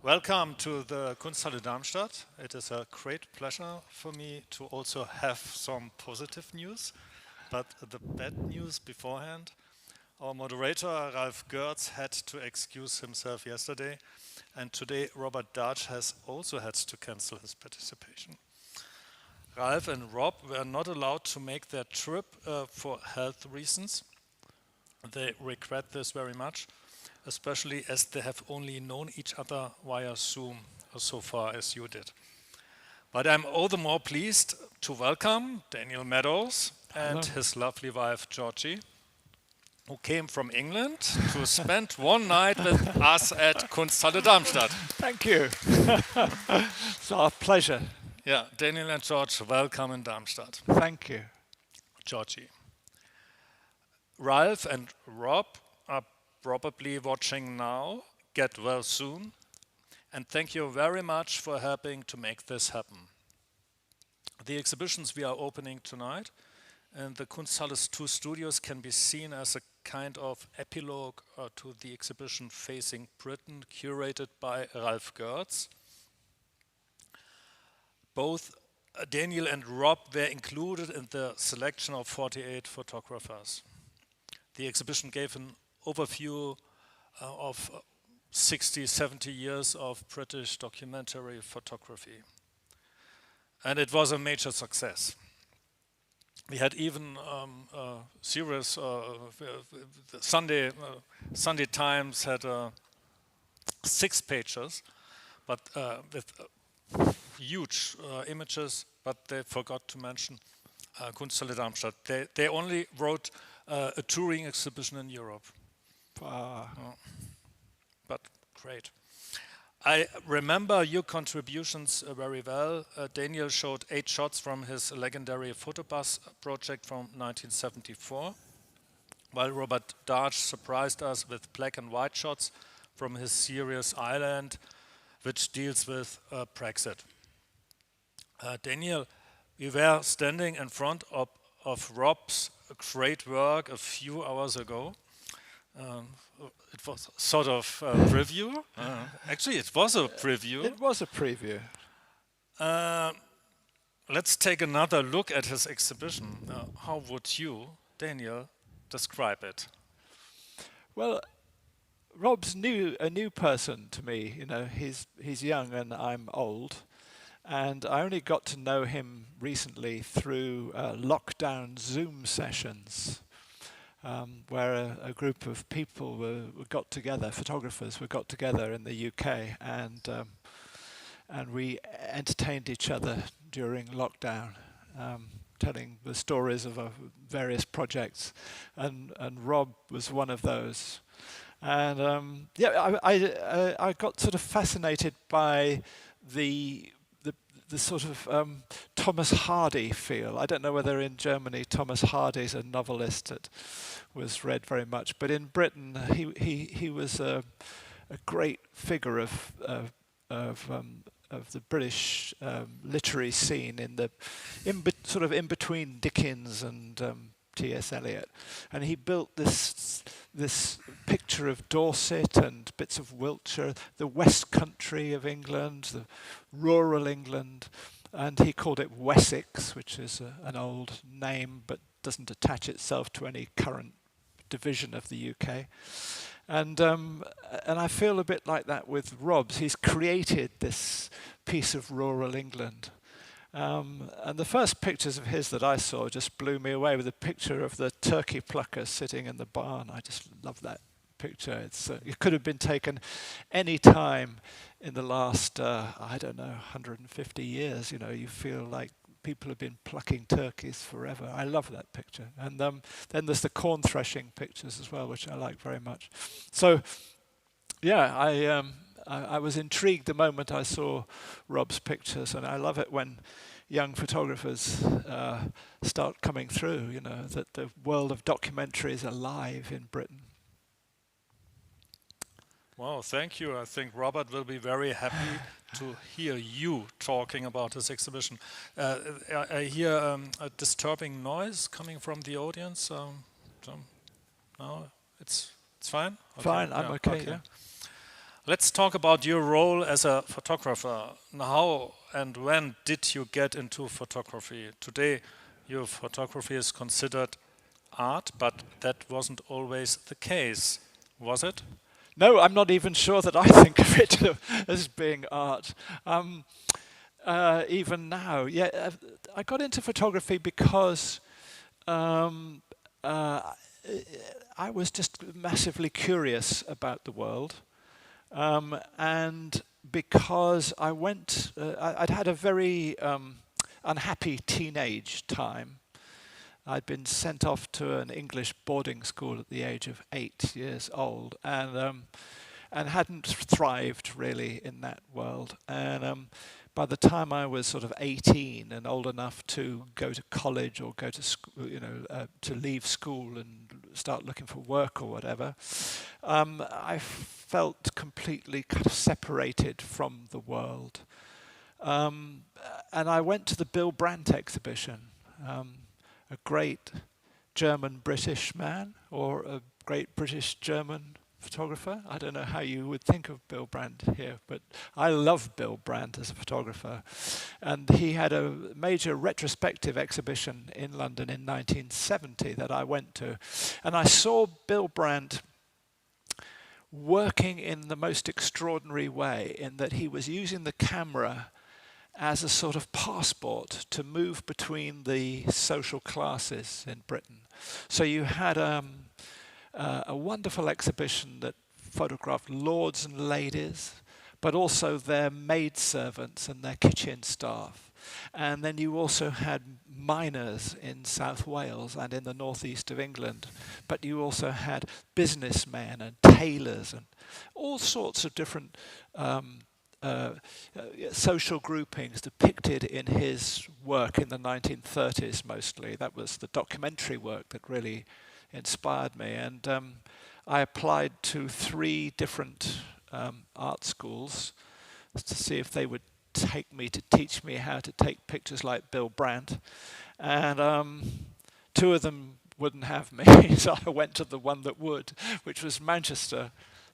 Welcome to the Kunsthalle Darmstadt. It is a great pleasure for me to also have some positive news, but the bad news beforehand. Our moderator, Ralf Goertz, had to excuse himself yesterday, and today Robert Darch has also had to cancel his participation. Ralf and Rob were not allowed to make their trip for health reasons. They regret this very much, especially as they have only known each other via Zoom so far as you did. But I'm all the more pleased to welcome Daniel Meadows and his lovely wife Georgie, who came from England to spend one night with us at Kunsthalle Darmstadt. Thank you. It's our pleasure. Yeah, Daniel and George, welcome in Darmstadt. Thank you. Georgie. Ralf and Rob are probably watching now. Get well soon. And thank you very much for helping to make this happen. The exhibitions we are opening tonight in the Kunsthalle's 2 studios can be seen as a kind of epilogue to the exhibition Facing Britain, curated by Ralf Goertz. Both Daniel and Rob were included in the selection of 48 photographers. The exhibition gave an overview of 60, 70 years of British documentary photography. And it was a major success. We had even a series, Sunday Times had 6 pages, but with huge images, but they forgot to mention Kunsthalle Darmstadt. They only wrote a touring exhibition in Europe. But great. I remember your contributions very well. Daniel showed 8 shots from his legendary photobus project from 1974, while Robert Darch surprised us with black and white shots from his series Island, which deals with Brexit. Daniel, we were standing in front of Rob's great work a few hours ago. It was sort of a preview. Actually, it was a preview. It was a preview. Let's take another look at his exhibition. How would you, Daniel, describe it? Well, Rob's a new person to me. You know, he's young and I'm old. And I only got to know him recently through lockdown Zoom sessions, where a group of people got together, photographers got together in the UK, and we entertained each other during lockdown, telling the stories of various projects, and Rob was one of those. And I got sort of fascinated by the sort of Thomas Hardy feel. I don't know whether in Germany Thomas Hardy's a novelist that was read very much, but in Britain he was a great figure of the British literary scene sort of in between Dickens and T.S. Eliot, and he built this picture of Dorset and bits of Wiltshire, the West Country of England, the rural England, and he called it Wessex, which is an old name but doesn't attach itself to any current division of the UK. And I feel a bit like that with Rob's. He's created this piece of rural England. And the first pictures of his that I saw just blew me away, with a picture of the turkey plucker sitting in the barn. I just love that picture. It could have been taken any time in the last, 150 years. You know, you feel like people have been plucking turkeys forever. I love that picture. And then there's the corn threshing pictures as well, which I like very much. So, yeah, I was intrigued the moment I saw Rob's pictures, and I love it when young photographers start coming through, you know, that the world of documentary is alive in Britain. Well, thank you. I think Robert will be very happy to hear you talking about this exhibition. I hear a disturbing noise coming from the audience. No, it's fine? Okay. Fine, I'm okay, yeah. Let's talk about your role as a photographer. How and when did you get into photography? Today, your photography is considered art, but that wasn't always the case, was it? No, I'm not even sure that I think of it as being art. Even now, I got into photography because I was just massively curious about the world, and because I'd had a very unhappy teenage time. I'd been sent off to an English boarding school at the age of 8 years old, and hadn't thrived really in that world. And by the time I was sort of 18 and old enough to go to college or go to school, to leave school and start looking for work or whatever, I felt completely kind of separated from the world. And I went to the Bill Brandt exhibition. A great German-British man, or a great British-German photographer. I don't know how you would think of Bill Brandt here, but I love Bill Brandt as a photographer. And he had a major retrospective exhibition in London in 1970 that I went to. And I saw Bill Brandt working in the most extraordinary way, in that he was using the camera as a sort of passport to move between the social classes in Britain. So you had a wonderful exhibition that photographed lords and ladies, but also their maidservants and their kitchen staff. And then you also had miners in South Wales and in the northeast of England, but you also had businessmen and tailors and all sorts of different social groupings depicted in his work in the 1930s mostly. That was the documentary work that really inspired me. And I applied to 3 different art schools to see if they would take me to teach me how to take pictures like Bill Brandt. And 2 of them wouldn't have me, so I went to the one that would, which was Manchester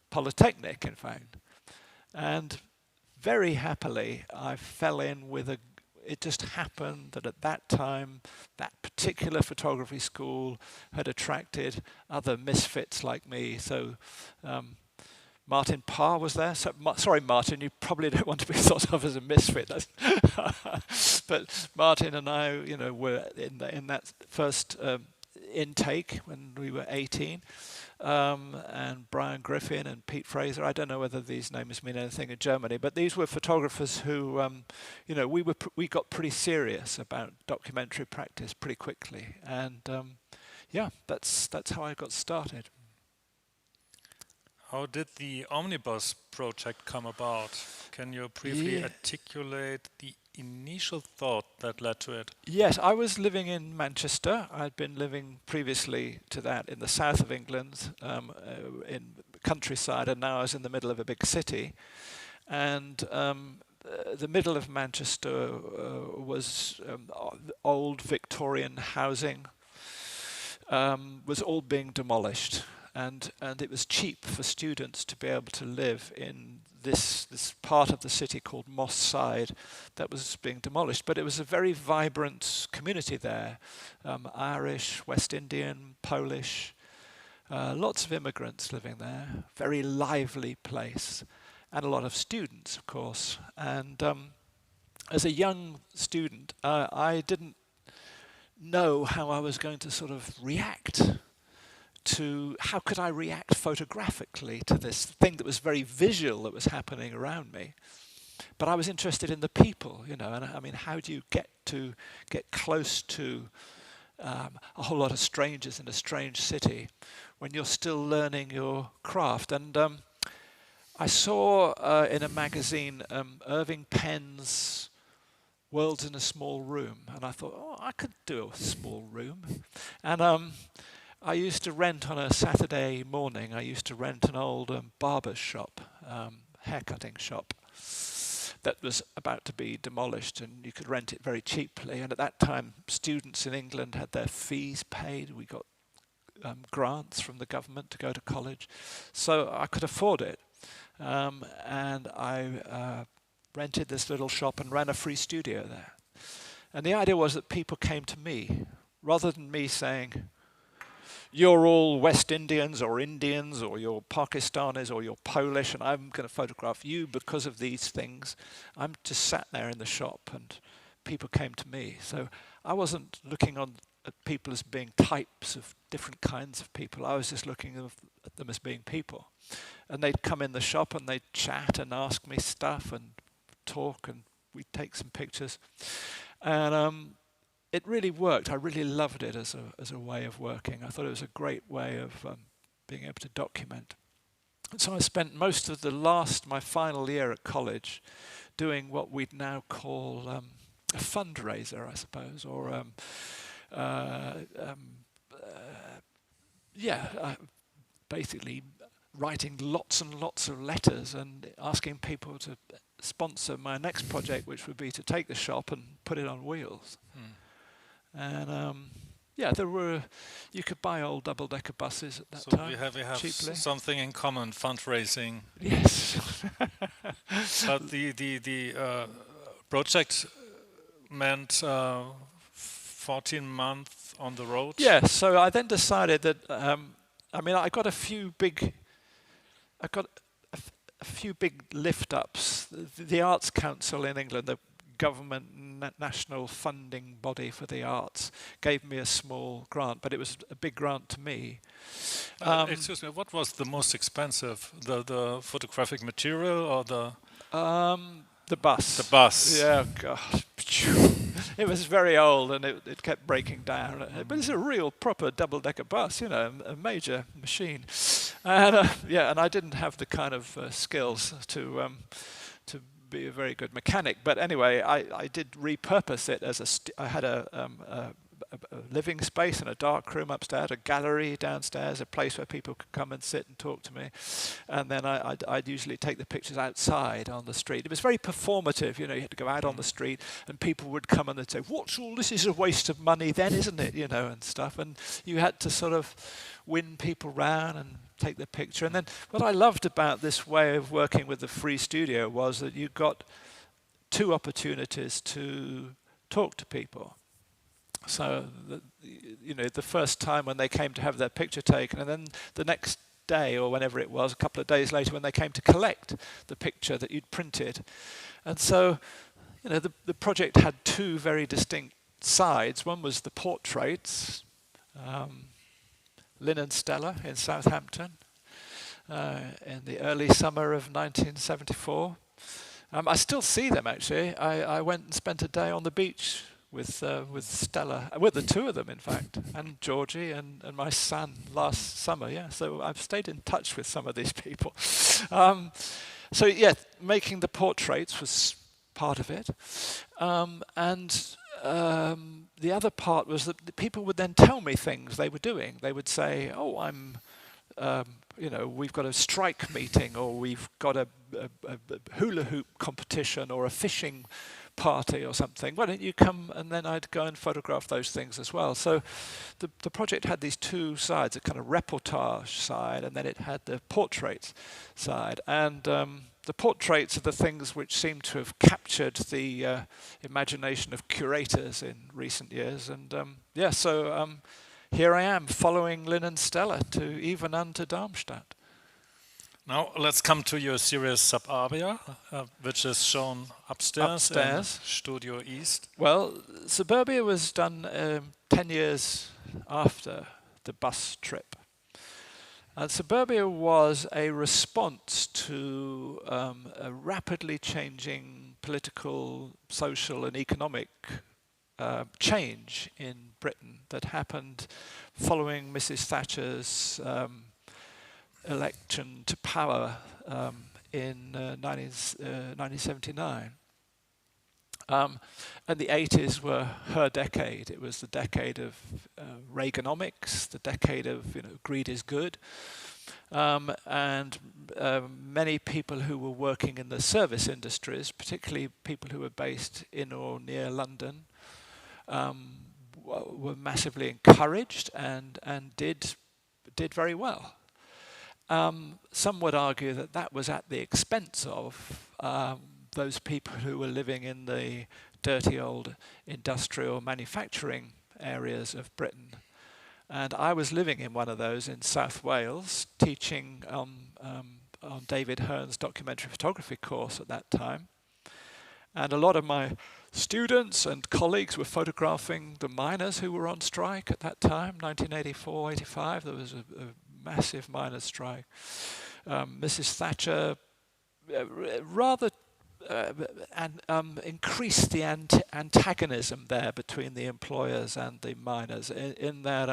Polytechnic, in fact. And very happily, I fell in with it just happened that at that time, that particular photography school had attracted other misfits like me. So Martin Parr was there. So, sorry, Martin, you probably don't want to be thought of as a misfit. But Martin and I, were in that first intake when we were 18. And Brian Griffin and Pete Fraser. I don't know whether these names mean anything in Germany, but these were photographers who, we got pretty serious about documentary practice pretty quickly, and that's how I got started. How did the Omnibus project come about? Can you briefly articulate the initial thought that led to it? Yes, I was living in Manchester. I'd been living previously to that in the south of England, in the countryside, and now I was in the middle of a big city. And the middle of Manchester was old Victorian housing, was all being demolished. And it was cheap for students to be able to live in this part of the city called Moss Side that was being demolished. But it was a very vibrant community there. Irish, West Indian, Polish, lots of immigrants living there. Very lively place. And a lot of students, of course. And as a young student, I didn't know how I was going to sort of react to how could I react photographically to this thing that was very visual that was happening around me. But I was interested in the people, and I mean, how do you get close to a whole lot of strangers in a strange city when you're still learning your craft? And I saw in a magazine Irving Penn's Worlds in a Small Room, and I thought, I could do a small room. And I used to rent on a Saturday morning, I used to rent an old barber's shop, haircutting shop, that was about to be demolished, and you could rent it very cheaply. And at that time, students in England had their fees paid. We got grants from the government to go to college, so I could afford it. and I rented this little shop and ran a free studio there. And the idea was that people came to me, rather than me saying, you're all West Indians or Indians or you're Pakistanis or you're Polish and I'm going to photograph you because of these things. I'm just sat there in the shop and people came to me. So I wasn't looking at people as being types of different kinds of people. I was just looking at them as being people. And they'd come in the shop and they'd chat and ask me stuff and talk and we'd take some pictures. And it really worked. I really loved it as a way of working. I thought it was a great way of being able to document. And so I spent most of my final year at college doing what we'd now call a fundraiser, I suppose, or basically writing lots and lots of letters and asking people to sponsor my next project, which would be to take the shop and put it on wheels. And you could buy old double-decker buses at that time. So we have cheaply. Something in common, fundraising. Yes. But the project meant 14 months on the road. Yes. So I then decided that I got a few big lift-ups. The Arts Council in England, the government national funding body for the arts, gave me a small grant, but it was a big grant to me. Excuse me, what was the most expensive? The photographic material or the bus? The bus. Yeah, God. It was very old and it kept breaking down. But it's a real proper double-decker bus, a major machine. And and I didn't have the kind of skills to be a very good mechanic. But anyway, I did repurpose it as I had a living space and a dark room upstairs, a gallery downstairs, a place where people could come and sit and talk to me. And then I'd usually take the pictures outside on the street. It was very performative, you had to go out on the street and people would come and they'd say, what's all this? Is a waste of money then, isn't it? And stuff. And you had to sort of win people round and take the picture. And then what I loved about this way of working with the free studio was that you got two opportunities to talk to people. So, the first time when they came to have their picture taken, and then the next day or whenever it was, a couple of days later when they came to collect the picture that you'd printed. And so, the project had two very distinct sides. One was the portraits, Lynn and Stella in Southampton in the early summer of 1974. I still see them, actually. I went and spent a day on the beach with Stella, with the two of them, in fact, and Georgie and my son last summer. Yeah, so I've stayed in touch with some of these people. Making the portraits was part of it, and the other part was that the people would then tell me things they were doing. They would say, "Oh, we've got a strike meeting, or we've got a hula hoop competition, or a fishing party or something. Why don't you come?" And then I'd go and photograph those things as well. So the project had these two sides, a kind of reportage side, and then it had the portraits side. And the portraits are the things which seem to have captured the imagination of curators in recent years. And here I am following Lynn and Stella even unto Darmstadt. Now let's come to your series Suburbia, which is shown upstairs in Studio East. Well, Suburbia was done 10 years after the bus trip. And Suburbia was a response to a rapidly changing political, social and economic change in Britain that happened following Mrs. Thatcher's election to power in 1979. And the 80s were her decade. It was the decade of Reaganomics, the decade of greed is good. And many people who were working in the service industries, particularly people who were based in or near London, were massively encouraged and did very well. some would argue that that was at the expense of those people who were living in the dirty old industrial manufacturing areas of Britain. And I was living in one of those in South Wales, teaching on David Hearn's documentary photography course at that time. And a lot of my students and colleagues were photographing the miners who were on strike at that time, 1984, 85. There was a massive miners' strike. Mrs. Thatcher rather increased the antagonism there between the employers and the miners, in that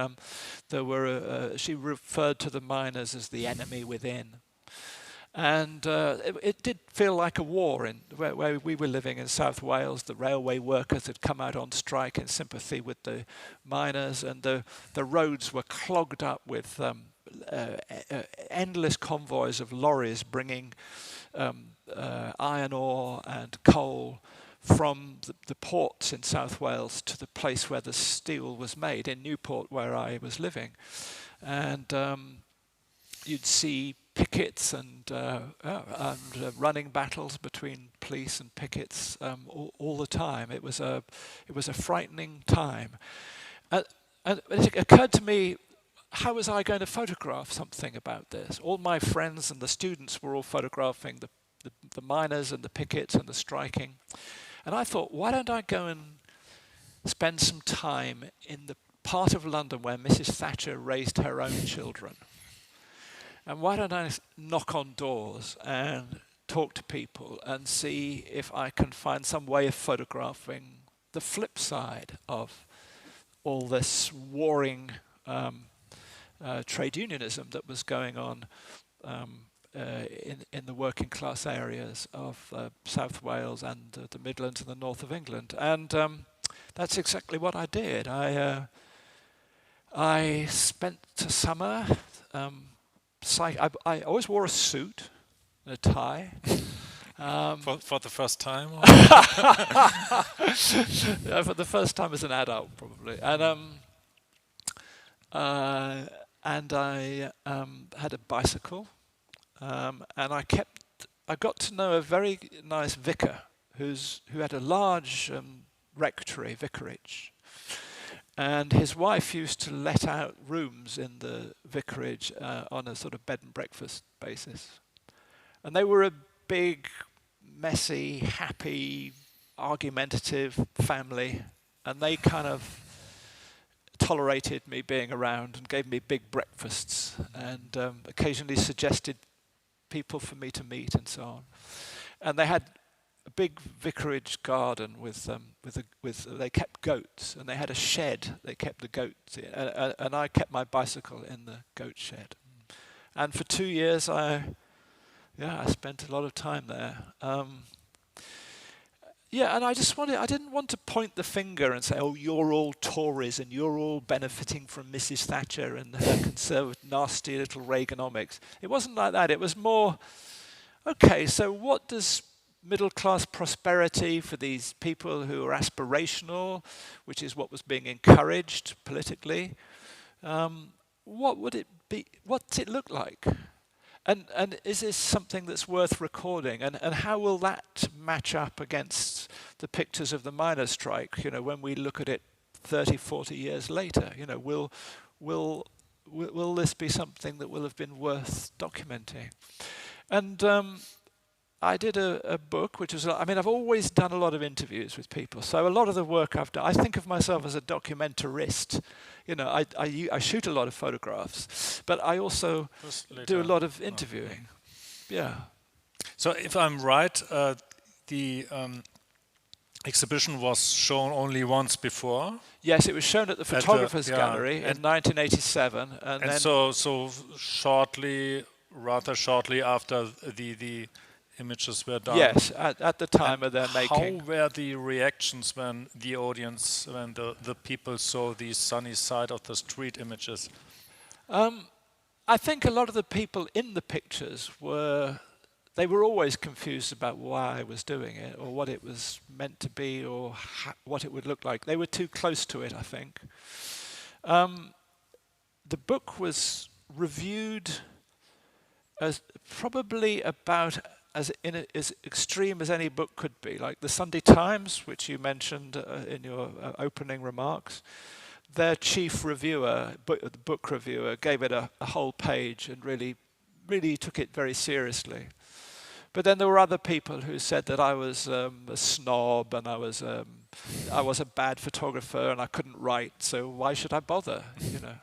she referred to the miners as the enemy within. And it did feel like a war where we were living in South Wales. The railway workers had come out on strike in sympathy with the miners, and the roads were clogged up with endless convoys of lorries bringing iron ore and coal from the ports in South Wales to the place where the steel was made, in Newport, where I was living. And you'd see pickets and running battles between police and pickets all the time. It was a frightening time, and it occurred to me, how was I going to photograph something about this? All my friends and the students were all photographing the miners and the pickets and the striking, and I thought, why don't I go and spend some time in the part of London where Mrs. Thatcher raised her own children? And why don't I knock on doors and talk to people and see if I can find some way of photographing the flip side of all this warring trade unionism that was going on in the working class areas of South Wales and the Midlands and the north of England. And that's exactly what I did. I spent a summer... I always wore a suit and a tie. For the first time? Yeah, for the first time as an adult, probably. And I had a bicycle, and I got to know a very nice vicar who had a large vicarage. And his wife used to let out rooms in the vicarage on a sort of bed and breakfast basis. And they were a big, messy, happy, argumentative family. And they kind of tolerated me being around and gave me big breakfasts and occasionally suggested people for me to meet and so on. And they had a big vicarage garden with they kept goats, and they had a shed they kept the goats in, and I kept my bicycle in the goat shed. And for 2 years I spent a lot of time there. And I didn't want to point the finger and say, oh, you're all Tories and you're all benefiting from Mrs. Thatcher and her conservative, nasty little Reaganomics. It wasn't like that. It was more, okay, so what does middle-class prosperity for these people who are aspirational, which is what was being encouraged politically, what would it be? What's it look like? And is this something that's worth recording? And how will that match up against the pictures of the miners' strike? You know, when we look at it 30, 40 years later, you know, will this be something that will have been worth documenting? And I did a book, which was, I've always done a lot of interviews with people. So a lot of the work I've done, I think of myself as a documentarist. You know, I shoot a lot of photographs, but I also do a lot of interviewing. Yeah. So if I'm right, the exhibition was shown only once before. Yes, it was shown at the Photographers Gallery in 1987, and then so rather shortly after the images were done. Yes, at the time of their making. How were the reactions when the audience, when the people saw the sunny side of the street images? I think a lot of the people in the pictures were always confused about why I was doing it, or what it was meant to be, or what it would look like. They were too close to it, I think. The book was reviewed as probably about as extreme as any book could be. Like the Sunday Times, which you mentioned in your opening remarks, their chief reviewer, the book reviewer, gave it a whole page and really took it very seriously. But then there were other people who said that I was a snob and I was a bad photographer and I couldn't write, so why should I bother? You know,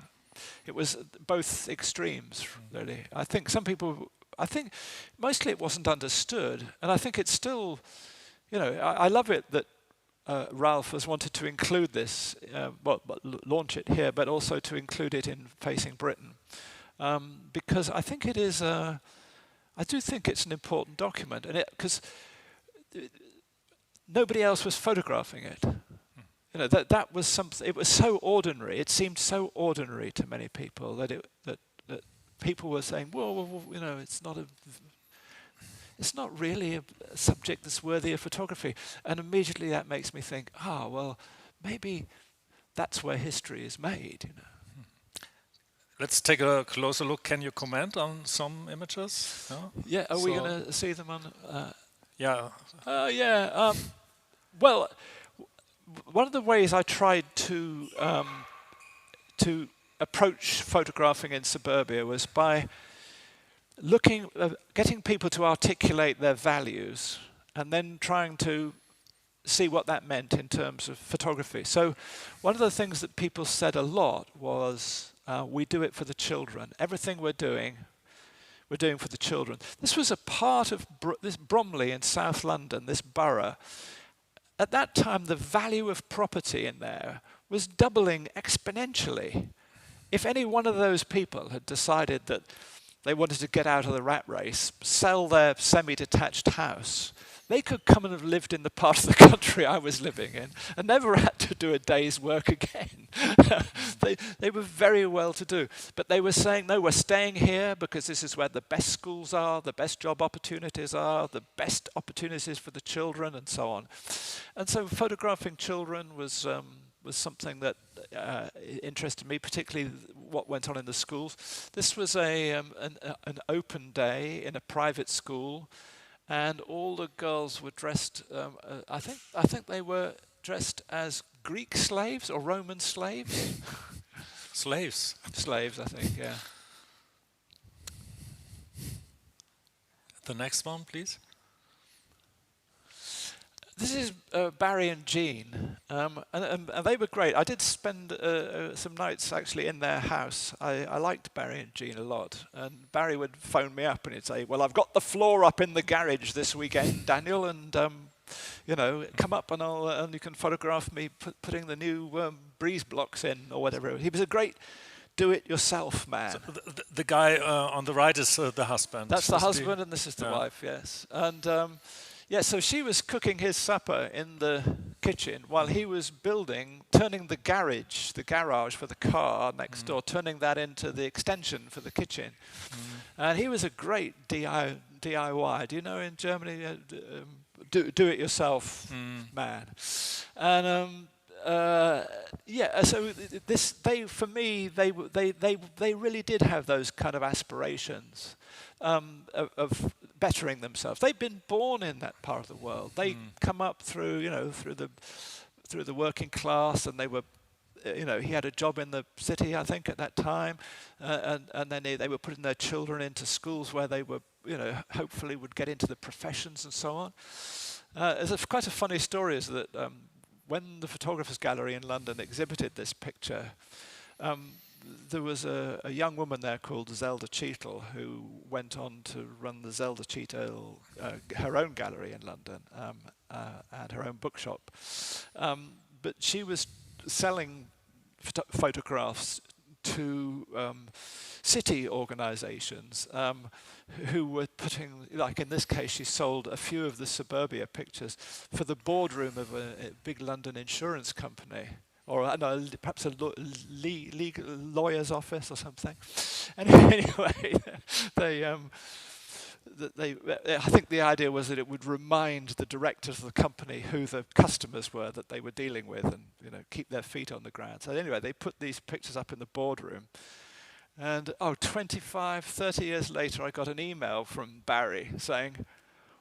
it was both extremes, really. I think mostly it wasn't understood, and I think it's still, you know, I love it that Ralph has wanted to include this, launch it here, but also to include it in Facing Britain, because I think it is. I do think it's an important document, and because nobody else was photographing it. You know, that was something. It was so ordinary. It seemed so ordinary to many people that people were saying, well, you know, it's not really a subject that's worthy of photography. And immediately that makes me think, well, maybe that's where history is made, you know. Let's take a closer look. Can you comment on some images? No? Yeah, are we going to see them on? Yeah. Well, one of the ways I tried to approach photographing in suburbia was by getting people to articulate their values and then trying to see what that meant in terms of photography. So one of the things that people said a lot was, we do it for the children. Everything we're doing for the children. This was a part of this Bromley in South London, this borough. At that time, the value of property in there was doubling exponentially. If any one of those people had decided that they wanted to get out of the rat race, sell their semi-detached house, they could come and have lived in the part of the country I was living in and never had to do a day's work again. They were very well to do. But they were saying, no, we're staying here because this is where the best schools are, the best job opportunities are, the best opportunities for the children, and so on. And so photographing children was something that interested me, particularly what went on in the schools. This was an open day in a private school, and all the girls were dressed. I think they were dressed as Greek slaves or Roman slaves. Slaves. Slaves, I think. Yeah. The next one, please. This is Barry and Jean, and they were great. I did spend some nights actually in their house. I liked Barry and Jean a lot, and Barry would phone me up and he'd say, well, I've got the floor up in the garage this weekend, Daniel, and you know, come up and you can photograph me putting the new breeze blocks in or whatever. He was a great do-it-yourself man. So the guy on the right is the husband. That's the husband, and this is the wife, yes. And yeah, so she was cooking his supper in the kitchen while he was turning the garage for the car next door, turning that into the extension for the kitchen. And he was a great DIY. Do you know in Germany, do-it-yourself man? And so they really did have those kind of aspirations of bettering themselves. They'd been born in that part of the world. They come up through the working class, and they were, he had a job in the city, I think, at that time, and then they were putting their children into schools where they were, hopefully would get into the professions and so on. There's quite a funny story is that when the Photographers Gallery in London exhibited this picture, there was a young woman there called Zelda Cheetle who went on to run the Zelda Cheetle, her own gallery in London, and her own bookshop. But she was selling photographs to city organisations who were putting, like in this case, she sold a few of the Suburbia pictures for the boardroom of a big London insurance company, or no, perhaps a legal lawyer's office or something. And anyway, I think the idea was that it would remind the directors of the company who the customers were that they were dealing with, and keep their feet on the ground. So anyway, they put these pictures up in the boardroom, And 25, 30 years later, I got an email from Barry saying,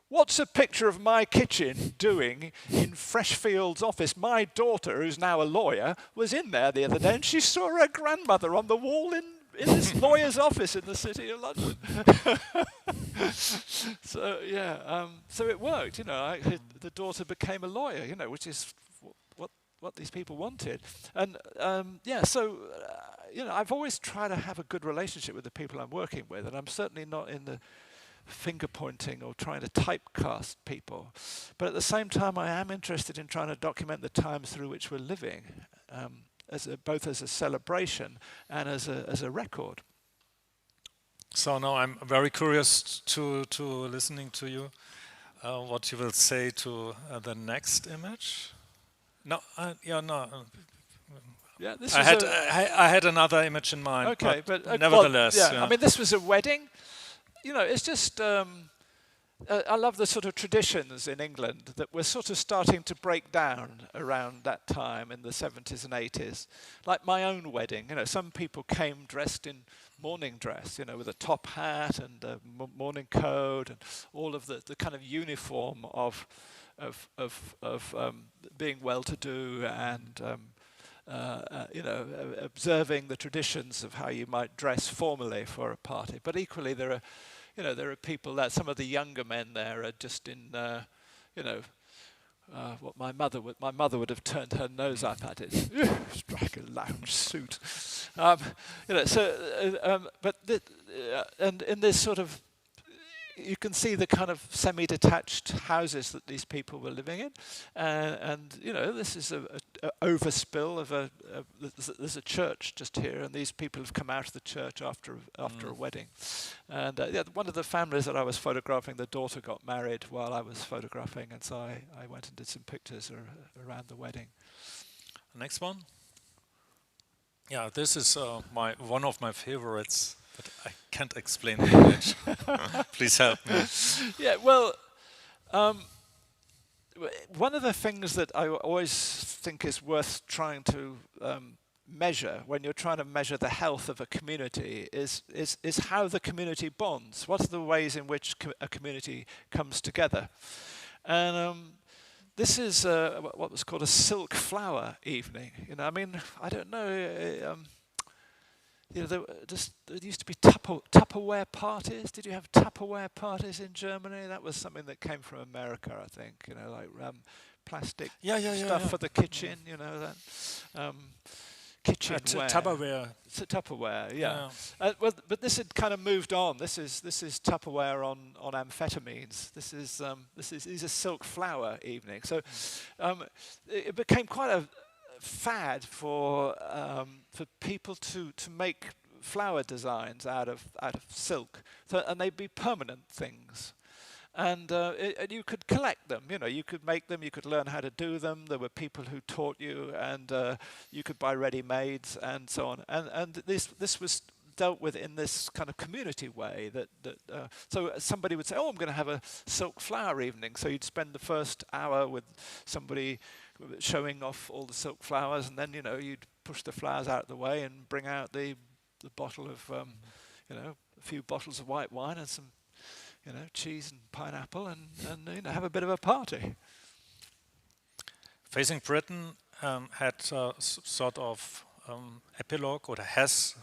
"What's a picture of my kitchen doing in Freshfield's office? My daughter, who's now a lawyer, was in there the other day and she saw her grandmother on the wall in this lawyer's office in the city of London." So yeah, so it worked. The daughter became a lawyer. Which is what these people wanted. And I've always tried to have a good relationship with the people I'm working with, and I'm certainly not in the finger pointing or trying to typecast people. But at the same time, I am interested in trying to document the times through which we're living, both as a celebration and as a record. So now I'm very curious to listening to you, what you will say to the next image. No. Yeah, this I had another image in mind. Okay, but nevertheless, I mean, this was a wedding. It's just. I love the sort of traditions in England that we're sort of starting to break down around that time in the 70s and 80s. Like my own wedding, some people came dressed in morning dress, with a top hat and a morning coat and all of the kind of uniform of being well-to-do and observing the traditions of how you might dress formally for a party. But equally, there are people that some of the younger men there are just in, what my mother would have turned her nose up at it. Strike a lounge suit, and in this sort of, you can see the kind of semi-detached houses that these people were living in, and this is a overspill of there's a church just here, and these people have come out of the church after a wedding, and one of the families that I was photographing, the daughter got married while I was photographing, and so I went and did some pictures around the wedding. Next one. Yeah, this is one of my favorites. But I can't explain the image. Please help me. Yeah, well, one of the things that I always think is worth trying to measure when you're trying to measure the health of a community is how the community bonds. What are the ways in which a community comes together? And this is what was called a silk flower evening. I don't know. There used to be Tupperware parties. Did you have Tupperware parties in Germany? That was something that came from America, I think. Plastic stuff for the kitchen. That kitchenware. Tupperware. Yeah. But this had kind of moved on. This is Tupperware on amphetamines. These are silk flower evenings. So it became quite a fad for people to make flower designs out of silk, and they'd be permanent things, and you could collect them. You could make them, you could learn how to do them. There were people who taught you, and you could buy ready-mades and so on. And this was dealt with in this kind of community way. So somebody would say, "Oh, I'm going to have a silk flower evening." So you'd spend the first hour with somebody showing off all the silk flowers, and then you'd push the flowers out of the way and bring out the bottle of a few bottles of white wine and some cheese and pineapple, and have a bit of a party. Facing Britain had sort of epilogue, or has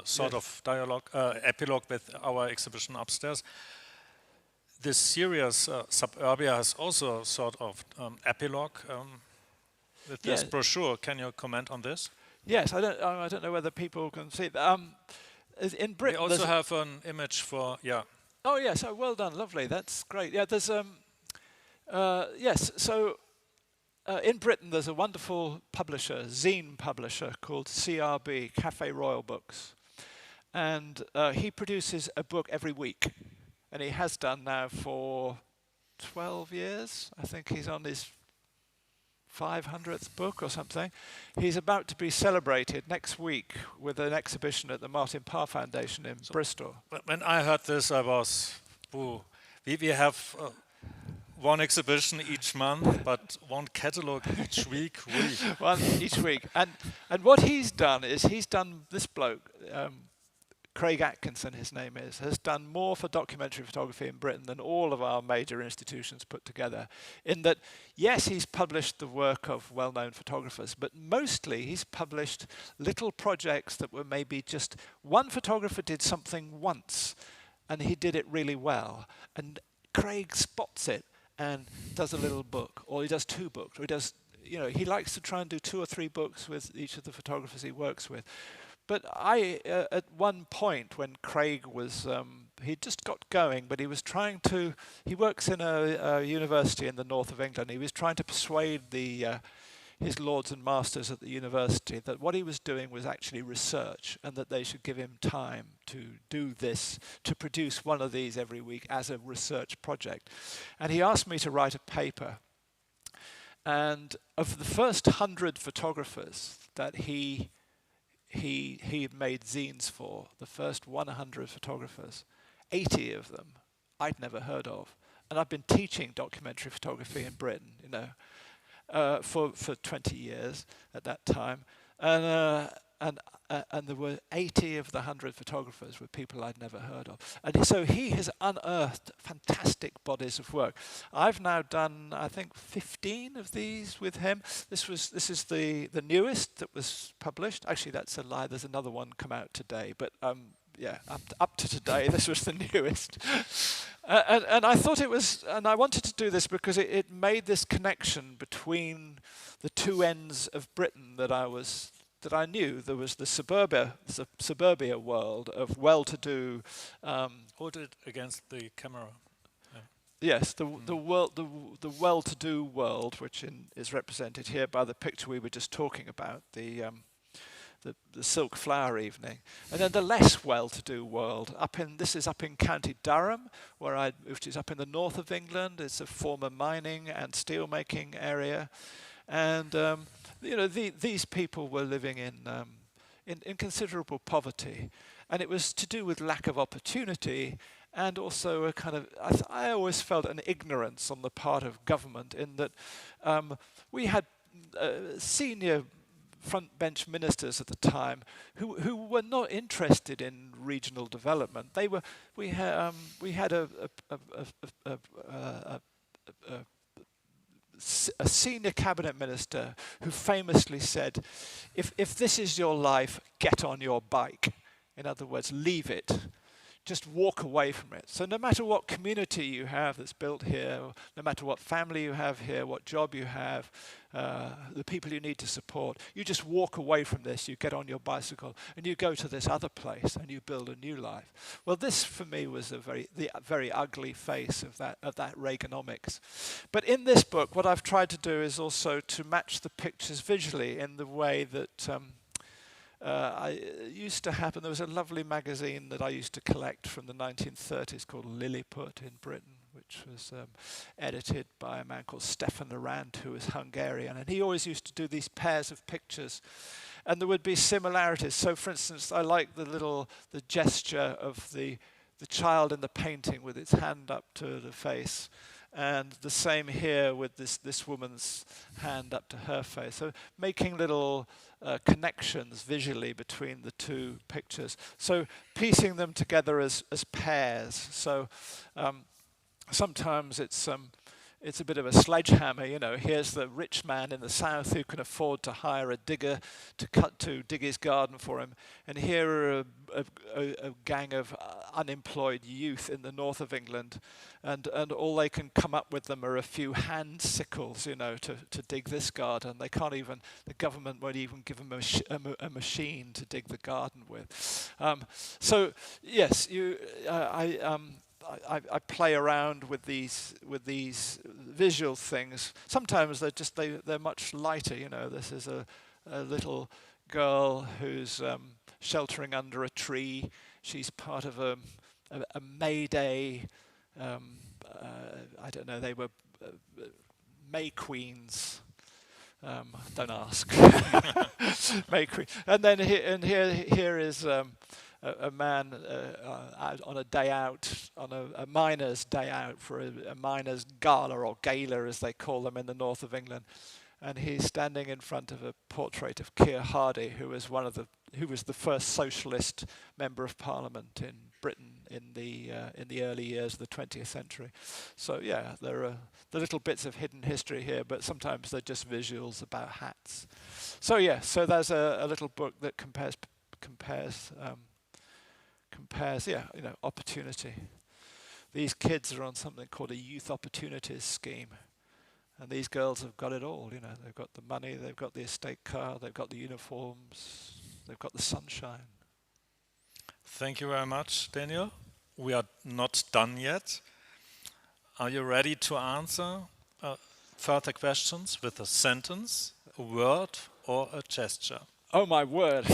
sort of dialogue epilogue with our exhibition upstairs. This series Suburbia has also sort of epilogue. With this brochure, can you comment on this? Yes, I don't know whether people can see it. In Britain, we also have an image for Oh yes, well done, lovely. That's great. Yeah, there's yes. So in Britain, there's a wonderful publisher, zine publisher called CRB, Cafe Royal Books, and he produces a book every week, and he has done now for 12 years. I think he's on his 500th book or something. He's about to be celebrated next week with an exhibition at the Martin Parr Foundation in Bristol. When I heard this, I was, we have one exhibition each month, but one catalog each week. One each week. And what he's done is this bloke, Craig Atkinson, his name is, has done more for documentary photography in Britain than all of our major institutions put together. In that, yes, he's published the work of well-known photographers, but mostly he's published little projects that were maybe just one photographer did something once, and he did it really well. And Craig spots it and does a little book, or he does 2 books, or he does, he likes to try and do 2 or 3 books with each of the photographers he works with. But I, at one point when Craig was, he'd just got going, but he works in a university in the north of England. He was trying to persuade his lords and masters at the university that what he was doing was actually research, and that they should give him time to do this, to produce one of these every week as a research project. And he asked me to write a paper. And of the first 100 photographers that he made zines for, the first 100 photographers, 80 of them I'd never heard of. And I've been teaching documentary photography in Britain, for 20 years at that time. And there were 80 of the 100 photographers were people I'd never heard of. And so he has unearthed fantastic bodies of work. I've now done, I think, 15 of these with him. This is the newest that was published. Actually, that's a lie. There's another one come out today. But yeah, up to today, this was the newest. And I thought it was, and I wanted to do this because it made this connection between the 2 ends of Britain that I knew. There was the suburbia world of well-to-do. Hold it against the camera. Yeah. Yes, the well-to-do world, which is represented here by the picture we were just talking about, the silk flower evening, and then the less well-to-do world. This is up in County Durham, which is up in the north of England. It's a former mining and steel-making area, and these people were living in considerable poverty, and it was to do with lack of opportunity, and also a kind of, I always felt an ignorance on the part of government in that we had senior front bench ministers at the time who were not interested in regional development. We had a senior cabinet minister who famously said, if this is your life, get on your bike. In other words, leave it. Just walk away from it. So no matter what community you have that's built here, no matter what family you have here, what job you have, the people you need to support, you just walk away from this, you get on your bicycle, and you go to this other place, and you build a new life. Well, this for me was the very ugly face of that Reaganomics. But in this book, what I've tried to do is also to match the pictures visually in the way that there was a lovely magazine that I used to collect from the 1930s called Lilliput in Britain, which was edited by a man called Stefan Arant, who was Hungarian, and he always used to do these pairs of pictures, and there would be similarities. So, for instance, I like the gesture of the child in the painting with its hand up to the face, and the same here with this woman's hand up to her face. So making little connections visually between the 2 pictures. So piecing them together as pairs. So sometimes it's a bit of a sledgehammer, Here's the rich man in the south who can afford to hire a digger to dig his garden for him, and here are a gang of unemployed youth in the north of England, and all they can come up with them are a few hand sickles, to dig this garden. They can't even, the government won't even give them a machine to dig the garden with. So yes, I play around with these visual things. Sometimes they're much lighter. This is a little girl who's sheltering under a tree. She's part of a May Day. I don't know. They were May Queens. Don't ask. May Queen. And then here is. A man out on a day out, on a miner's day out for a miner's gala, or gala as they call them in the north of England. and he's standing in front of a portrait of Keir Hardie, who was the first socialist member of Parliament in Britain in the early years of the 20th century. So yeah, there are the little bits of hidden history here, but sometimes they're just visuals about hats. So yeah, so there's a little book that compares opportunity. These kids are on something called a youth opportunities scheme. And these girls have got it all, they've got the money, they've got the estate car, they've got the uniforms, they've got the sunshine. Thank you very much, Daniel. We are not done yet. Are you ready to answer further questions with a sentence, a word, or a gesture? Oh my word.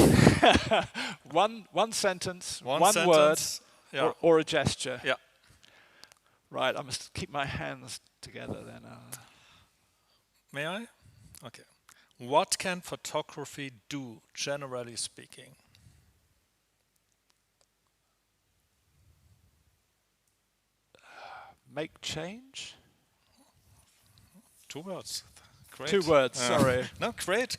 one sentence, one word, yeah. or a gesture. Yeah. Right, I must keep my hands together then. May I? Okay. What can photography do, generally speaking? Make change? 2 words. Great. 2 words, sorry. No, great.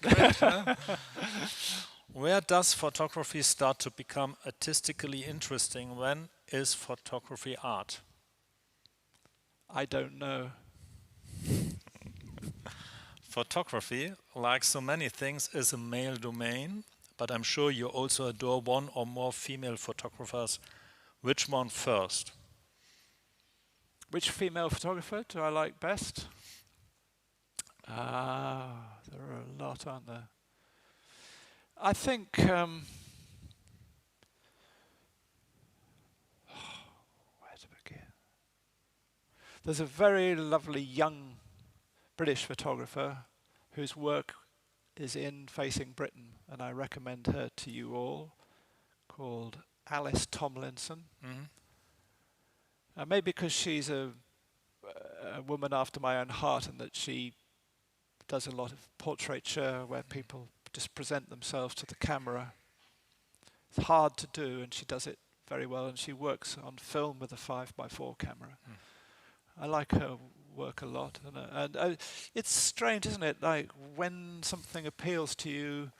Where does photography start to become artistically interesting? When is photography art? I don't know. Photography, like so many things, is a male domain, but I'm sure you also adore one or more female photographers. Which one first? Which female photographer do I like best? There are a lot, aren't there? I think where to begin? There's a very lovely young British photographer whose work is in Facing Britain, and I recommend her to you all, called Alice Tomlinson. Maybe because she's a woman after my own heart, and that she does a lot of portraiture where people just present themselves to the camera. It's hard to do, and she does it very well, and she works on film with a 5x4 camera. I like her work a lot, and it's strange, isn't it? Like when something appeals to you,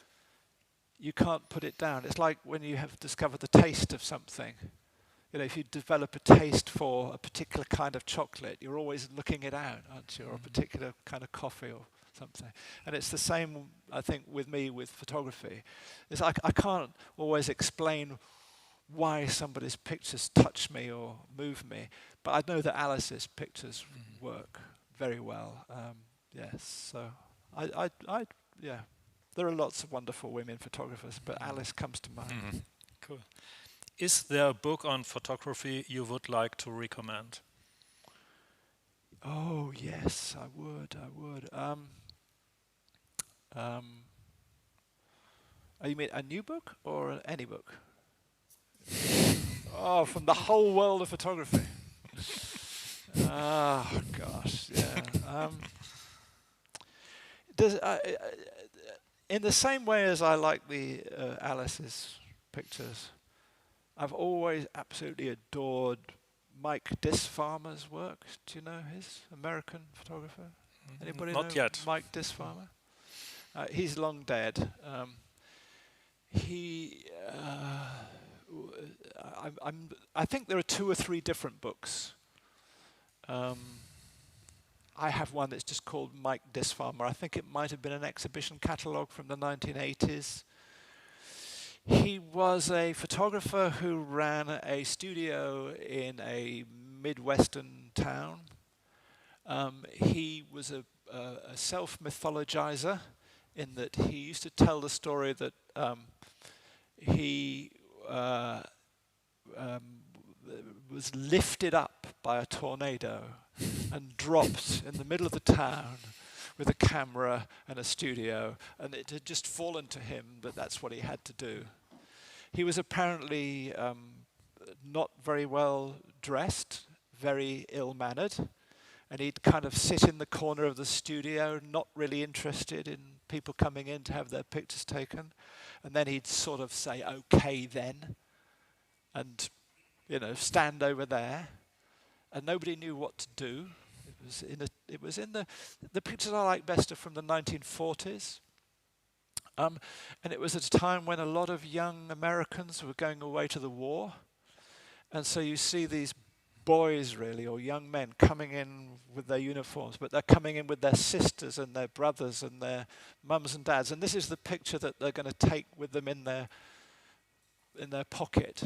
you can't put it down. It's like when you have discovered the taste of something. If you develop a taste for a particular kind of chocolate, you're always looking it out, aren't you? Or a particular kind of coffee or something. And it's the same, I think, with me with photography. It's like I can't always explain why somebody's pictures touch me or move me, but I know that Alice's pictures work very well. Yes, so yeah. There are lots of wonderful women photographers, but Alice comes to mind. Cool. Is there a book on photography you would like to recommend? Oh yes, I would. You mean a new book or any book? Oh, from the whole world of photography. Oh gosh, yeah. In the same way as I like the Alice's pictures, I've always absolutely adored Mike Disfarmer's work. Do you know his American photographer? Anybody Not know yet. Mike Disfarmer? He's long dead. I think there are 2 or 3 different books. I have one that's just called Mike Disfarmer. I think it might have been an exhibition catalogue from the 1980s. He was a photographer who ran a studio in a Midwestern town. He was a self-mythologizer in that he used to tell the story that he was lifted up by a tornado and dropped in the middle of the town with a camera and a studio, and it had just fallen to him that that's what he had to do. He was apparently not very well dressed, very ill-mannered, and he'd kind of sit in the corner of the studio, not really interested in people coming in to have their pictures taken, and then he'd sort of say, "Okay then," and stand over there, and nobody knew what to do. It was in the pictures I like best are from the 1940s. And it was at a time when a lot of young Americans were going away to the war. And so you see these boys, really, or young men coming in with their uniforms, but they're coming in with their sisters and their brothers and their mums and dads. And this is the picture that they're going to take with them in their pocket,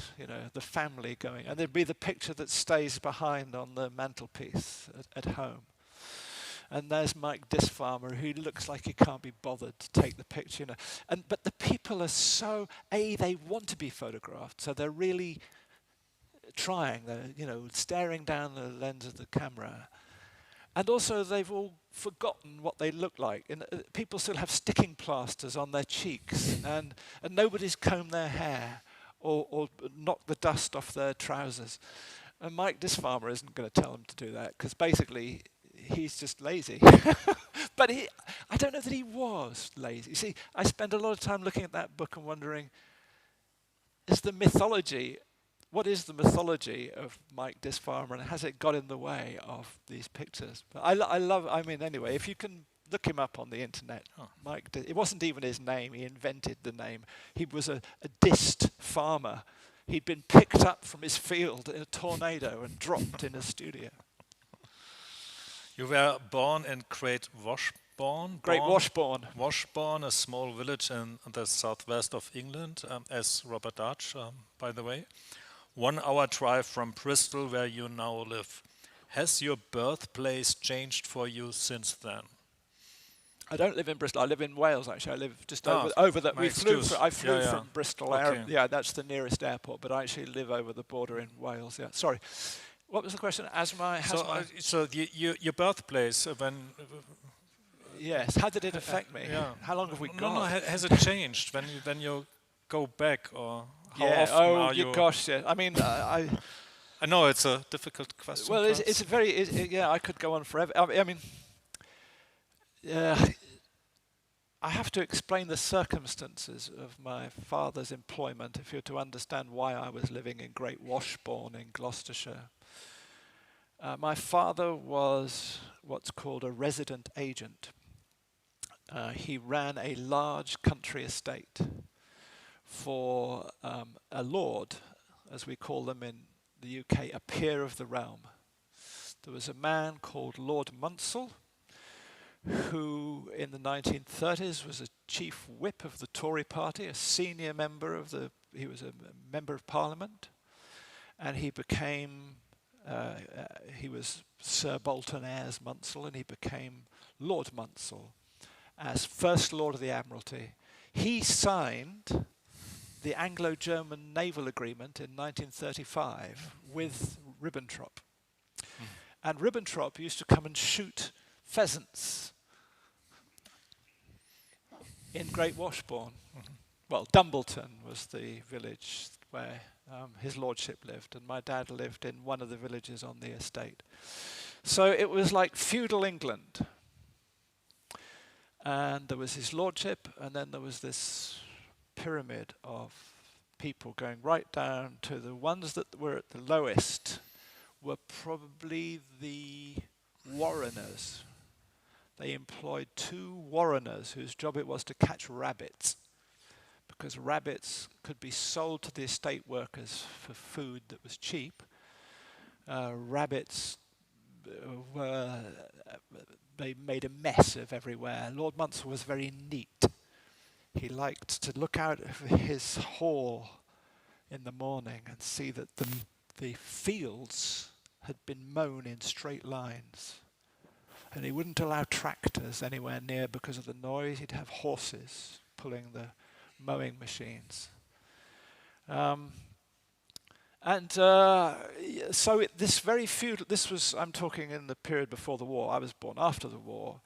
the family going. And there'd be the picture that stays behind on the mantelpiece at home. And there's Mike Disfarmer, who looks like he can't be bothered to take the picture, But the people are so, they want to be photographed, so they're really trying. They're, staring down the lens of the camera. And also, they've all forgotten what they look like. And people still have sticking plasters on their cheeks, and nobody's combed their hair or knocked the dust off their trousers. And Mike Disfarmer isn't going to tell them to do that, because basically he's just lazy. But I don't know that he was lazy. You see, I spent a lot of time looking at that book and wondering, what is the mythology of Mike Disfarmer, and has it got in the way of these pictures? But anyway, if you can look him up on the internet, it wasn't even his name, he invented the name. He was a dist farmer. He'd been picked up from his field in a tornado and dropped in a studio. You were born in Great Washbourne. Washbourne, a small village in the southwest of England, as Robert Darch, by the way. 1 hour drive from Bristol, where you now live. Has your birthplace changed for you since then? I don't live in Bristol. I live in Wales, actually. I live just over that. I flew from Bristol. Okay. That's the nearest airport, but I actually live over the border in Wales. Yeah, sorry. What was the question? Your birthplace, when... Yes, how did it affect me? Yeah. How long have we got? No, has it changed when you go back, or how often are you... Gosh, yeah. I mean, I know it's a difficult question. Well, it's a very... I could go on forever. I have to explain the circumstances of my father's employment if you're to understand why I was living in Great Washbourne in Gloucestershire. My father was what's called a resident agent. He ran a large country estate for a lord, as we call them in the UK, a peer of the realm. There was a man called Lord Munsell, who in the 1930s was a chief whip of the Tory party, a senior member he was a member of Parliament, and he became, he was Sir Bolton Ayres Munsell, and he became Lord Munsell as First Lord of the Admiralty. He signed the Anglo-German Naval Agreement in 1935 with Ribbentrop. And Ribbentrop used to come and shoot pheasants in Great Washbourne. Well, Dumbleton was the village where his lordship lived, and my dad lived in one of the villages on the estate. So it was like feudal England. And there was his lordship, and then there was this pyramid of people going right down to the ones that were at the lowest were probably the warreners. They employed 2 warreners whose job it was to catch rabbits, because rabbits could be sold to the estate workers for food that was cheap. Rabbits they made a mess of everywhere. Lord Munsell was very neat. He liked to look out of his hall in the morning and see that the fields had been mown in straight lines. And he wouldn't allow tractors anywhere near because of the noise. He'd have horses pulling the mowing machines. So this very feudal, I'm talking in the period before the war. I was born after the war.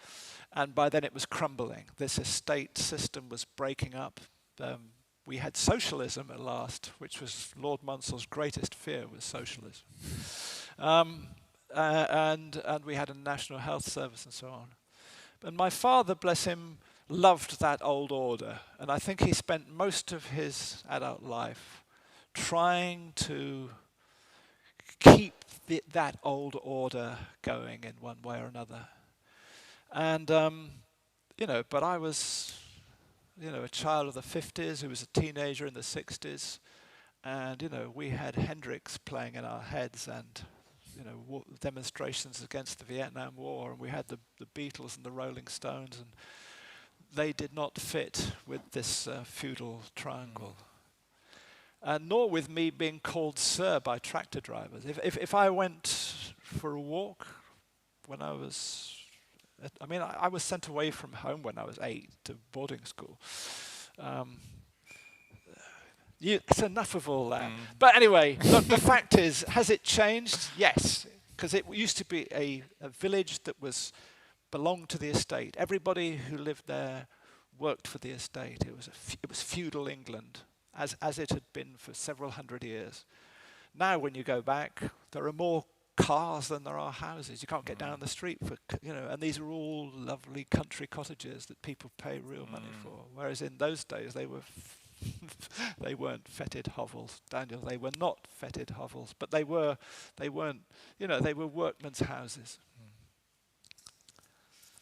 And by then it was crumbling. This estate system was breaking up. We had socialism at last, which was Lord Munsell's greatest fear, was socialism. And we had a national health service and so on. And my father, bless him, loved that old order. And I think he spent most of his adult life trying to keep that old order going in one way or another. And, but I was, a child of the 50s who was a teenager in the 60s. And, we had Hendrix playing in our heads and, demonstrations against the Vietnam War. And we had the Beatles and the Rolling Stones. And they did not fit with this feudal triangle. Nor with me being called sir by tractor drivers. If I went for a walk when I was... I was sent away from home when I was 8 to boarding school. It's enough of all that. But anyway, look, the fact is, has it changed? Yes, because it used to be a village that belonged to the estate. Everybody who lived there worked for the estate. It was feudal England, as it had been for several hundred years. Now, when you go back, there are more cars than there are houses. You can't get down the street and these are all lovely country cottages that people pay real money for. Whereas in those days, they were they weren't fetid hovels, Daniel. They were not fetid hovels, but they were workmen's houses.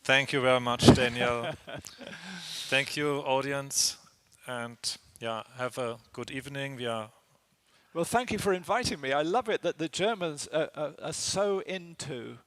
Thank you very much, Daniel. Thank you, audience, and have a good evening. Well, thank you for inviting me. I love it that the Germans are so into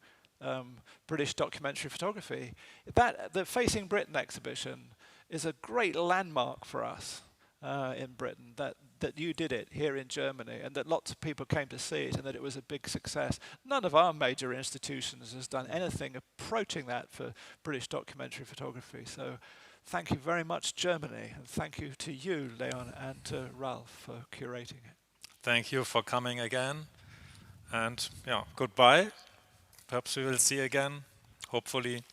British documentary photography. The Facing Britain exhibition is a great landmark for us in Britain, that you did it here in Germany and that lots of people came to see it and that it was a big success. None of our major institutions has done anything approaching that for British documentary photography. So thank you very much, Germany, and thank you to you, Leon, and to Ralph for curating it. Thank you for coming again, and goodbye. Perhaps we will see you again, hopefully.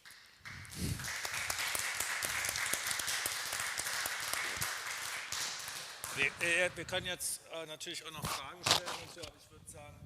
Wir können jetzt natürlich auch noch Fragen stellen und so, aber ich würde sagen,